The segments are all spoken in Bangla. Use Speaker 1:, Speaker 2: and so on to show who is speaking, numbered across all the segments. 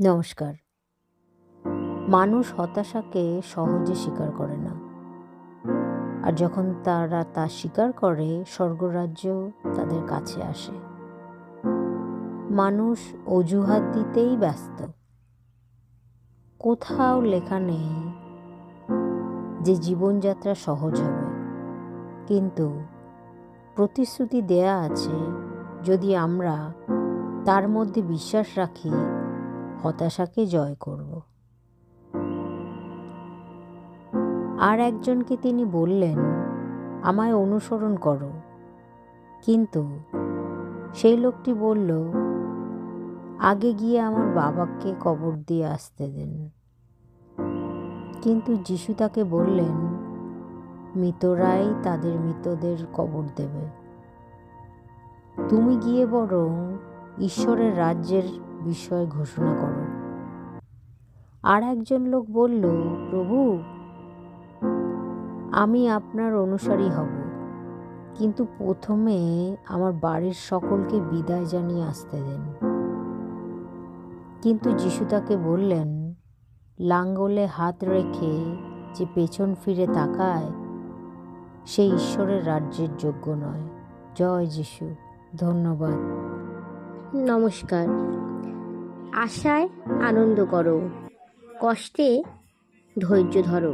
Speaker 1: নমস্কার। মানুষ হতাশাকে সহজে স্বীকার করে না, আর যখন তারা তা স্বীকার করে স্বর্গরাজ্য তাদের কাছে আসে। মানুষ অজুহাত দিতেই ব্যস্ত। কোথাও লেখা নেই যে জীবনযাত্রা সহজ হবে, কিন্তু প্রতিশ্রুতি দেয়া আছে যদি আমরা তার মধ্যে বিশ্বাস রাখি, হতাশাকে জয় করব। আর একজনকে তিনি বললেন, আমায় অনুসরণ করো। কিন্তু সেই লোকটি বলল, আগে গিয়ে আমার বাবাকে কবর দিয়ে আসতে দেন। কিন্তু যিশু তাকে বললেন, মৃতরাই তাদের মৃতদের কবর দেবে। তুমি গিয়ে বরং ঈশ্বরের রাজ্যের বিষয় ঘোষণা করো। আর একজন লোক বলল, প্রভু, আমি আপনার অনুসারী হব, কিন্তু প্রথমে আমার বাড়ির সকলকে বিদায় জানিয়ে আসতে দেন। কিন্তু যিশু তাকে বললেন, লাঙ্গলে হাত রেখে যে পেছন ফিরে তাকায়, সে ঈশ্বরের রাজ্যের যোগ্য নয়। জয় যিশু। ধন্যবাদ।
Speaker 2: নমস্কার। আশায় আনন্দ করো, কষ্টে ধৈর্য ধরো,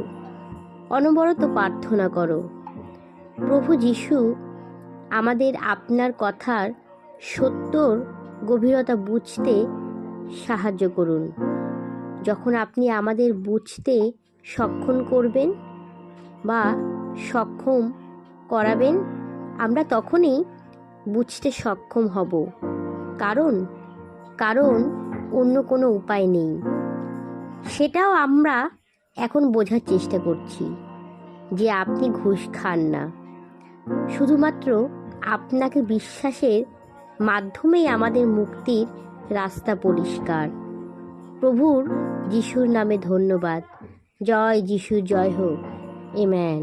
Speaker 2: অনবরত প্রার্থনা করো। প্রভু যিশু আমাদের আপনার কথার সত্যর গভীরতা বুঝতে সাহায্য করুন। যখন আপনি আমাদের বুঝতে সক্ষম করবেন বা সক্ষম করাবেন, আমরা তখনই বুঝতে সক্ষম হব, কারণ অন্য কোনো উপায় নেই। সেটাও আমরা এখন বোঝার চেষ্টা করছি যে আপনি ঘুষ খান না। শুধুমাত্র আপনাকে বিশ্বাসের মাধ্যমেই আমাদের মুক্তির রাস্তা পরিষ্কার। প্রভুর যিশুর নামে ধন্যবাদ। জয় যিশু, জয় হোক। আমেন।